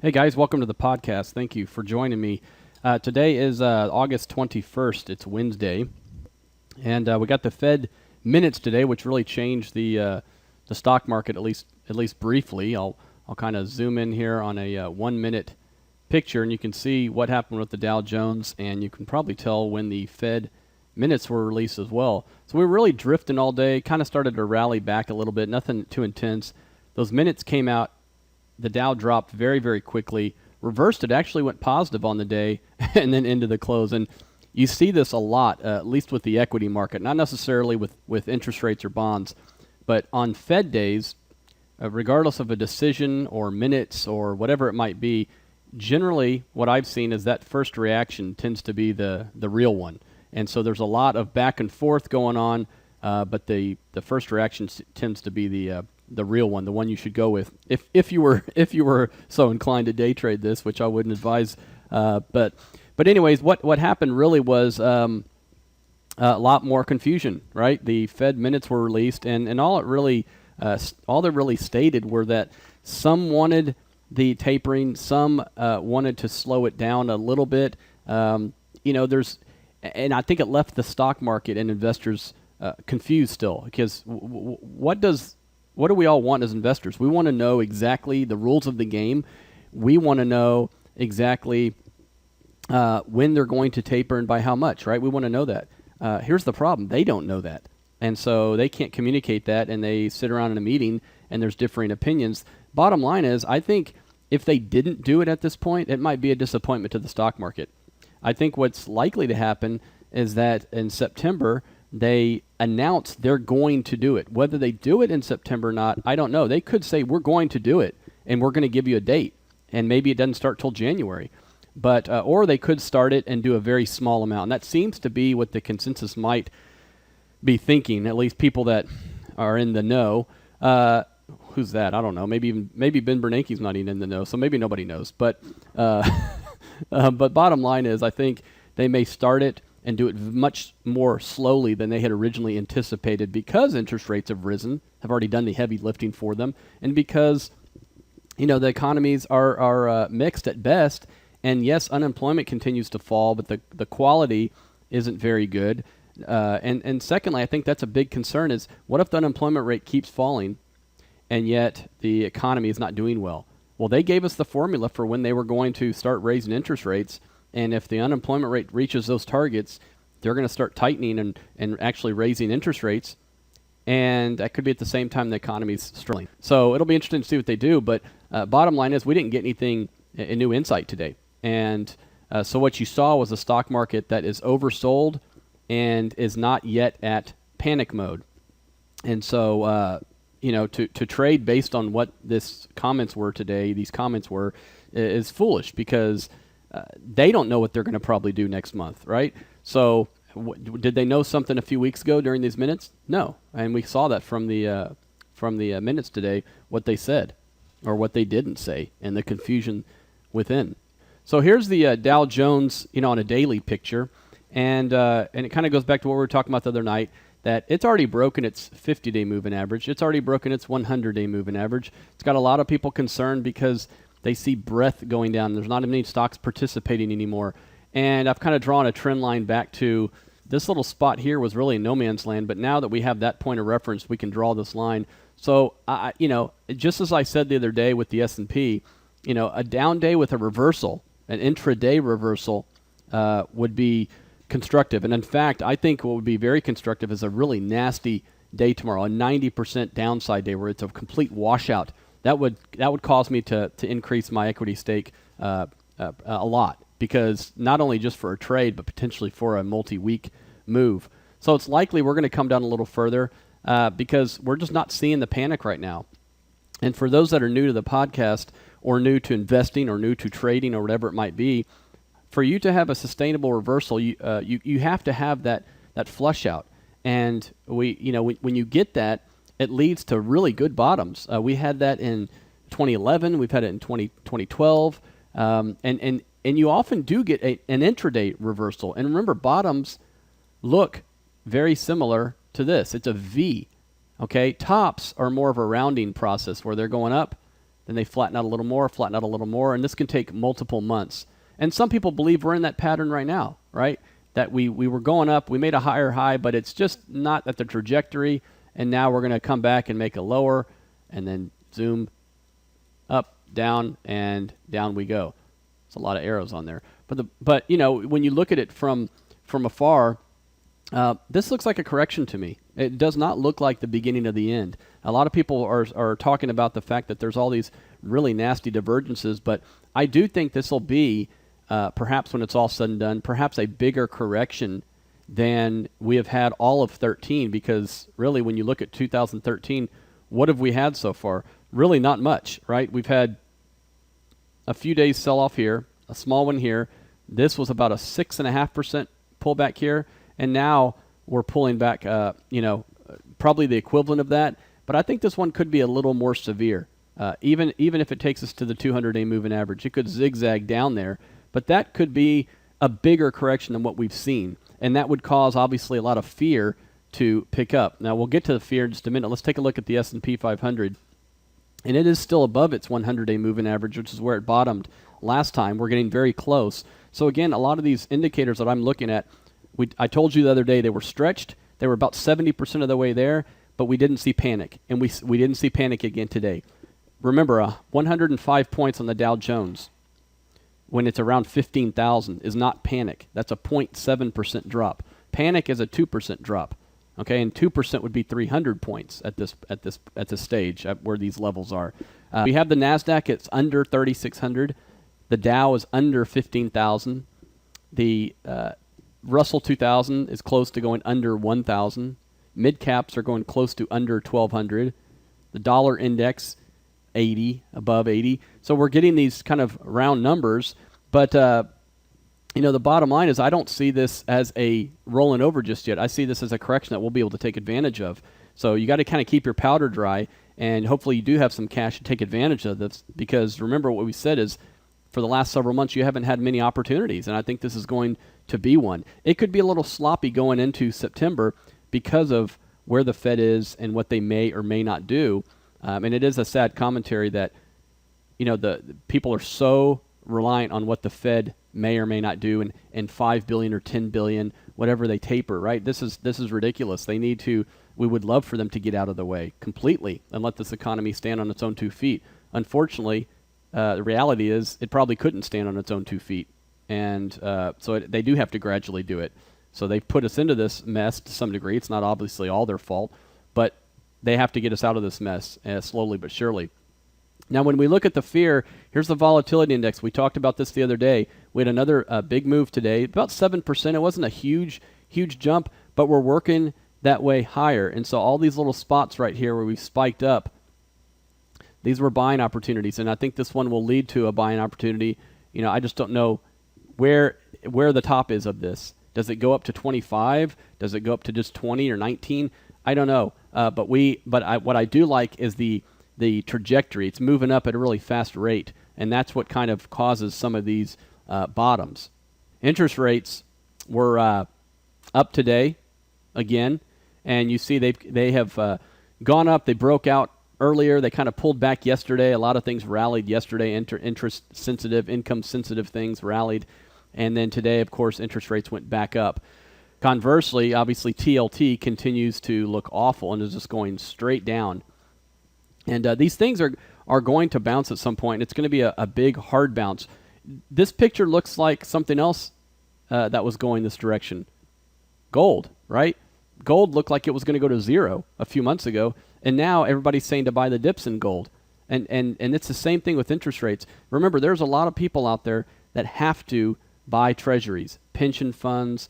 Hey guys, welcome to the podcast. Thank you for joining me. Today is August 21st. It's Wednesday, and we got the Fed minutes today, which really changed the stock market at least briefly. I'll kind of zoom in here on a 1 minute picture, and you can see what happened with the Dow Jones, and you can probably tell when the Fed minutes were released as well. So we were really drifting all day. Kind of started to rally back a little bit. Nothing too intense. Those minutes came out. The Dow dropped very, very quickly, reversed it, actually went positive on the day, and then into the close. And you see this a lot, at least with the equity market, not necessarily with interest rates or bonds, but on Fed days, regardless of a decision or minutes or whatever it might be, generally what I've seen is that first reaction tends to be the real one. And so there's a lot of back and forth going on, but the first reaction tends to be the real one, the one you should go with if you were so inclined to day trade this, which I wouldn't advise. But anyways, what happened really was a lot more confusion, right? The Fed minutes were released, and all they really stated were that some wanted the tapering, some wanted to slow it down a little bit. And I think it left the stock market and investors confused still, because what do we all want as investors? We want to know exactly the rules of the game. We want to know exactly when they're going to taper and by how much, right? We want to know that. Here's the problem. They don't know that. And so they can't communicate that, and they sit around in a meeting, and there's differing opinions. Bottom line is, I think if they didn't do it at this point, it might be a disappointment to the stock market. I think what's likely to happen is that in September, they announce they're going to do it. Whether they do it in September or not, I don't know. They could say, we're going to do it, and we're going to give you a date, and maybe it doesn't start till January. But or they could start it and do a very small amount. And that seems to be what the consensus might be thinking, at least people that are in the know. Who's that? I don't know. Maybe Ben Bernanke's not even in the know, so maybe nobody knows. But but bottom line is, I think they may start it and do it much more slowly than they had originally anticipated, because interest rates have risen, have already done the heavy lifting for them, and because the economies are mixed at best. And yes, unemployment continues to fall, but the quality isn't very good. And secondly, I think that's a big concern, is what if the unemployment rate keeps falling and yet the economy is not doing well? Well, they gave us the formula for when they were going to start raising interest rates, and if the unemployment rate reaches those targets, they're going to start tightening and actually raising interest rates, and that could be at the same time the economy's struggling. So it'll be interesting to see what they do, but bottom line is, we didn't get anything, a new insight today. And so what you saw was a stock market that is oversold and is not yet at panic mode. And so, to trade based on what these comments were, is foolish, because they don't know what they're going to probably do next month, right? So did they know something a few weeks ago during these minutes? No. And we saw that from the minutes today, what they said or what they didn't say, and the confusion within. So here's the Dow Jones, on a daily picture, and it kind of goes back to what we were talking about the other night, that it's already broken its 50-day moving average. It's already broken its 100-day moving average. It's got a lot of people concerned because they see breadth going down. There's not many stocks participating anymore. And I've kind of drawn a trend line back to this little spot here was really no man's land, but now that we have that point of reference, we can draw this line. So, just as I said the other day with the S&P, a down day with a reversal, an intraday reversal, would be constructive. And in fact, I think what would be very constructive is a really nasty day tomorrow, a 90% downside day where it's a complete washout. That would cause me to increase my equity stake a lot, because not only just for a trade, but potentially for a multi-week move. So it's likely we're going to come down a little further because we're just not seeing the panic right now. And for those that are new to the podcast, or new to investing, or new to trading, or whatever it might be, for you to have a sustainable reversal, you have to have that flush out. And when you get that, it leads to really good bottoms. We had that in 2011. We've had it in 2012. And you often do get an intraday reversal. And remember, bottoms look very similar to this. It's a V. Okay, tops are more of a rounding process where they're going up, then they flatten out a little more, and this can take multiple months. And some people believe we're in that pattern right now, right? That we were going up, we made a higher high, but it's just not at the trajectory, and now we're going to come back and make a lower, and then zoom up, down, and down we go. It's a lot of arrows on there. But you know, when you look at it from afar, this looks like a correction to me. It does not look like the beginning of the end. A lot of people are talking about the fact that there's all these really nasty divergences, but I do think this will be, perhaps when it's all said and done, perhaps a bigger correction than we have had all of 13, because really when you look at 2013, what have we had so far? Really not much, right? We've had a few days sell off here, a small one here. This was about a 6.5% pullback here, and now we're pulling back, probably the equivalent of that. But I think this one could be a little more severe. Even if it takes us to the 200-day moving average, it could zigzag down there. But that could be a bigger correction than what we've seen, and that would cause obviously a lot of fear to pick up. Now we'll get to the fear in just a minute. Let's take a look at the S&P 500, and it is still above its 100-day moving average, which is where it bottomed last time. We're getting very close. So again, a lot of these indicators that I'm looking at, I told you the other day they were stretched. They were about 70% of the way there, but we didn't see panic, and we didn't see panic again today. Remember, 105 points on the Dow Jones when it's around 15,000 is not panic. That's a 0.7% drop. Panic is a 2% drop. Okay, and 2% would be 300 points at this stage at where these levels are. We have the Nasdaq; it's under 3,600. The Dow is under 15,000. The Russell 2000 is close to going under 1,000. Mid caps are going close to under 1,200. The dollar index 80, above 80. So we're getting these kind of round numbers, but the bottom line is I don't see this as a rolling over just yet. I see this as a correction that we'll be able to take advantage of. So you got to kind of keep your powder dry, and hopefully you do have some cash to take advantage of this, because remember what we said is for the last several months you haven't had many opportunities, and I think this is going to be one. It could be a little sloppy going into September because of where the Fed is and what they may or may not do. And it is a sad commentary that, the people are so reliant on what the Fed may or may not do, and 5 billion or 10 billion, whatever they taper, right? This is ridiculous. We would love for them to get out of the way completely and let this economy stand on its own 2 feet. Unfortunately, the reality is it probably couldn't stand on its own 2 feet. And they do have to gradually do it. So they've put us into this mess to some degree. It's not obviously all their fault, but they have to get us out of this mess slowly but surely. Now, when we look at the fear, here's the volatility index. We talked about this the other day. We had another big move today, about 7%. It wasn't a huge jump, but we're working that way higher. And so all these little spots right here where we've spiked up, these were buying opportunities, and I think this one will lead to a buying opportunity. I just don't know where the top is of this. Does it go up to 25? Does it go up to just 20 or 19? I don't know. What I do like is the trajectory. It's moving up at a really fast rate, and that's what kind of causes some of these bottoms. Interest rates were up today again, and you see they have gone up. They broke out earlier. They kind of pulled back yesterday. A lot of things rallied yesterday. Interest sensitive, income sensitive things rallied, and then today, of course, interest rates went back up. Conversely, obviously, TLT continues to look awful and is just going straight down. And these things are going to bounce at some point. It's going to be a big, hard bounce. This picture looks like something else that was going this direction. Gold, right? Gold looked like it was going to go to zero a few months ago, and now everybody's saying to buy the dips in gold. And it's the same thing with interest rates. Remember, there's a lot of people out there that have to buy treasuries, pension funds,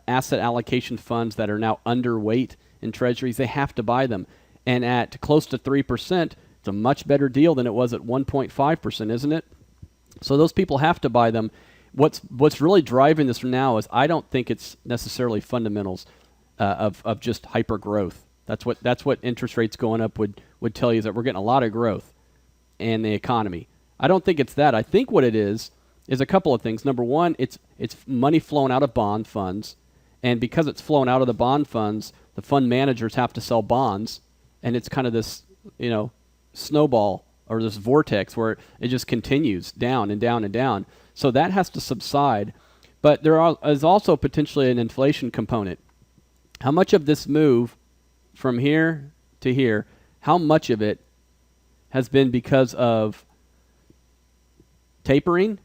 asset allocation funds that are now underweight in treasuries. They have to buy them. And at close to 3%, it's a much better deal than it was at 1.5%, isn't it? So those people have to buy them. What's really driving this now is I don't think it's necessarily fundamentals of just hyper growth. That's what interest rates going up would tell you, is that we're getting a lot of growth in the economy. I don't think it's that. I think what it is a couple of things. Number one, it's money flowing out of bond funds, and because it's flowing out of the bond funds, the fund managers have to sell bonds, and it's kind of this snowball or this vortex where it just continues down and down and down. So that has to subside. But is also potentially an inflation component. How much of this move from here to here, how much of it has been because of tapering?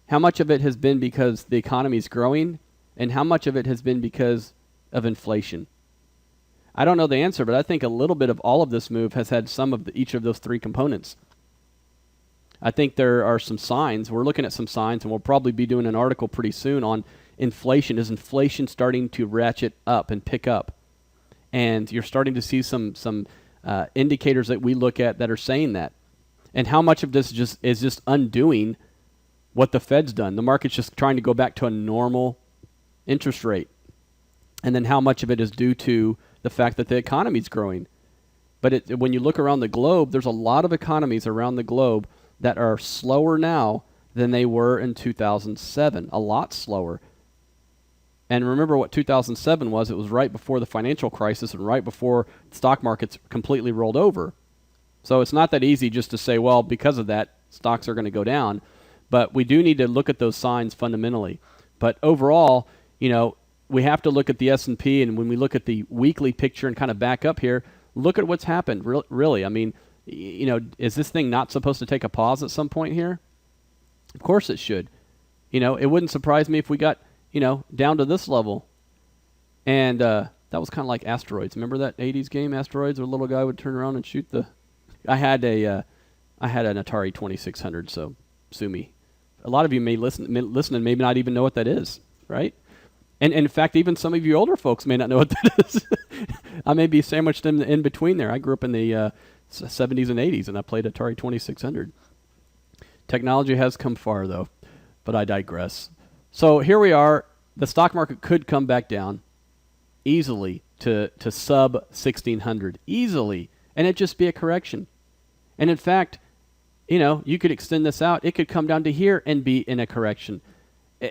How much of it has been because the economy is growing? And how much of it has been because of inflation? I don't know the answer, but I think a little bit of all of this move has had some of each of those three components. I think there are some signs. We're looking at some signs, and we'll probably be doing an article pretty soon on inflation. Is inflation starting to ratchet up and pick up? And you're starting to see some indicators that we look at that are saying that. And how much of this is just undoing what the Fed's done? The market's just trying to go back to a normal interest rate. And then how much of it is due to the fact that the economy's growing? But when you look around the globe, there's a lot of economies around the globe that are slower now than they were in 2007, a lot slower. And remember what 2007 was. It was right before the financial crisis and right before the stock markets completely rolled over. So it's not that easy just to say, well, because of that, stocks are going to go down. But we do need to look at those signs fundamentally. But overall, we have to look at the S&P, and when we look at the weekly picture and kind of back up here, look at what's happened, really. I mean, is this thing not supposed to take a pause at some point here? Of course it should. It wouldn't surprise me if we got, down to this level. And that was kind of like Asteroids. Remember that 80s game, Asteroids, where a little guy would turn around and shoot the... I had an Atari 2600, so sue me. A lot of you may listen and maybe not even know what that is, right? And in fact, even some of you older folks may not know what that is. I may be sandwiched in between there. I grew up in the 70s and 80s, and I played Atari 2600. Technology has come far, though, but I digress. So here we are. The stock market could come back down easily to sub 1600, easily, and it just be a correction. And in fact, you could extend this out. It could come down to here and be in a correction.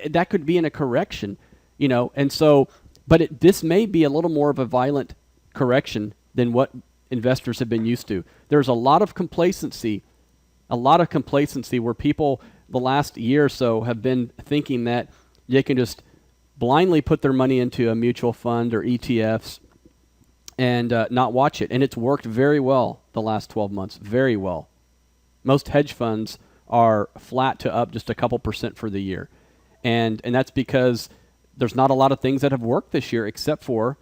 That could be in a correction, and so, but this may be a little more of a violent correction than what investors have been used to. There's a lot of complacency where people the last year or so have been thinking that they can just blindly put their money into a mutual fund or ETFs and not watch it. And it's worked very well the last 12 months, very well. Most hedge funds are flat to up just a couple percent for the year. And that's because there's not a lot of things that have worked this year except for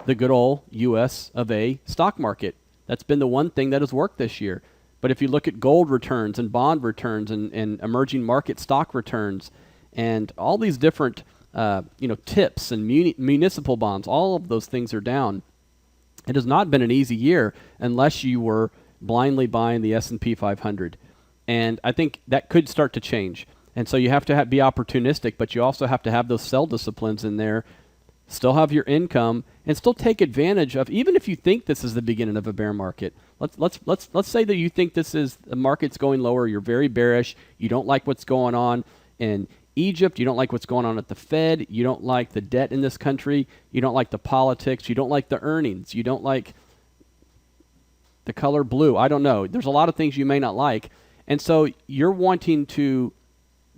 the good old US of A stock market. That's been the one thing that has worked this year. But if you look at gold returns and bond returns and emerging market stock returns and all these different tips and municipal bonds, all of those things are down. It has not been an easy year unless you were blindly buying the S&P 500. And I think that could start to change. And so you have to be opportunistic, but you also have to have those sell disciplines in there, still have your income, and still take advantage of, even if you think this is the beginning of a bear market. Let's say that you think this is the market's going lower, you're very bearish, you don't like what's going on in Egypt, you don't like what's going on at the Fed, you don't like the debt in this country, you don't like the politics, you don't like the earnings, you don't like the color blue. I don't know. There's a lot of things you may not like. And so you're wanting to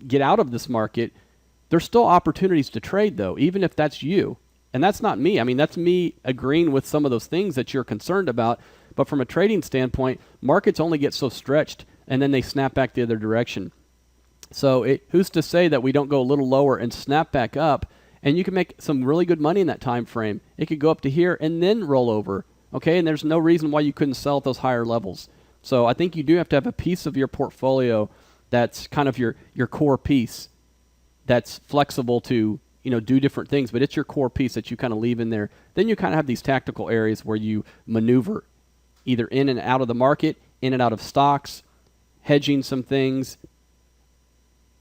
get out of this market. There's still opportunities to trade, though, even if that's you. And that's not me. I mean, that's me agreeing with some of those things that you're concerned about. But from a trading standpoint, markets only get so stretched, and then they snap back the other direction. So who's to say that we don't go a little lower and snap back up, and you can make some really good money in that time frame. It could go up to here and then roll over. Okay, and there's no reason why you couldn't sell at those higher levels. So I think you do have to have a piece of your portfolio that's kind of your core piece that's flexible to do different things, but it's your core piece that you kind of leave in there. Then you kind of have these tactical areas where you maneuver either in and out of the market, in and out of stocks, hedging some things,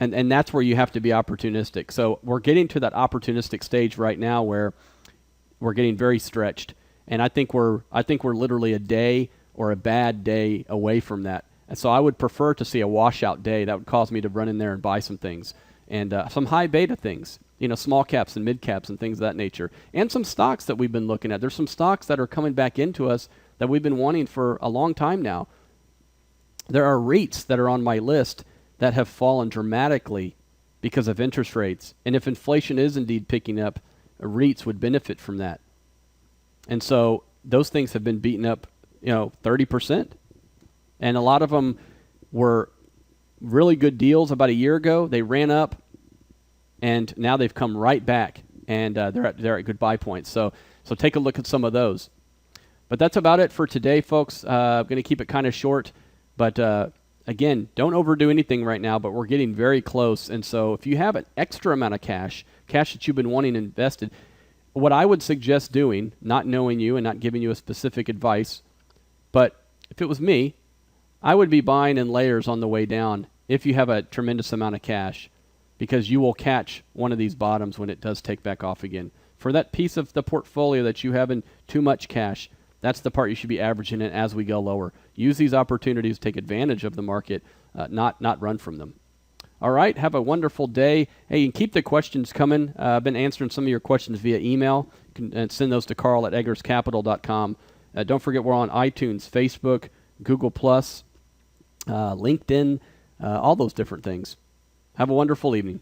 and that's where you have to be opportunistic. So we're getting to that opportunistic stage right now where we're getting very stretched. And I think we're literally a day or a bad day away from that. And so I would prefer to see a washout day. That would cause me to run in there and buy some things and some high beta things, small caps and mid caps and things of that nature, and some stocks that we've been looking at. There's some stocks that are coming back into us that we've been wanting for a long time now. There are REITs that are on my list that have fallen dramatically because of interest rates. And if inflation is indeed picking up, REITs would benefit from that. And so those things have been beaten up, 30%. And a lot of them were really good deals about a year ago. They ran up, and now they've come right back, and they're at good buy points. So take a look at some of those. But that's about it for today, folks. I'm going to keep it kind of short. But again, don't overdo anything right now, but we're getting very close. And so if you have an extra amount of cash that you've been wanting invested, what I would suggest doing, not knowing you and not giving you a specific advice, but if it was me, I would be buying in layers on the way down if you have a tremendous amount of cash, because you will catch one of these bottoms when it does take back off again. For that piece of the portfolio that you have in too much cash, that's the part you should be averaging in as we go lower. Use these opportunities to take advantage of the market, not run from them. All right, have a wonderful day. Hey, you can keep the questions coming. I've been answering some of your questions via email. You can send those to carl@eggerscapital.com. Don't forget we're on iTunes, Facebook, Google+, LinkedIn, all those different things. Have a wonderful evening.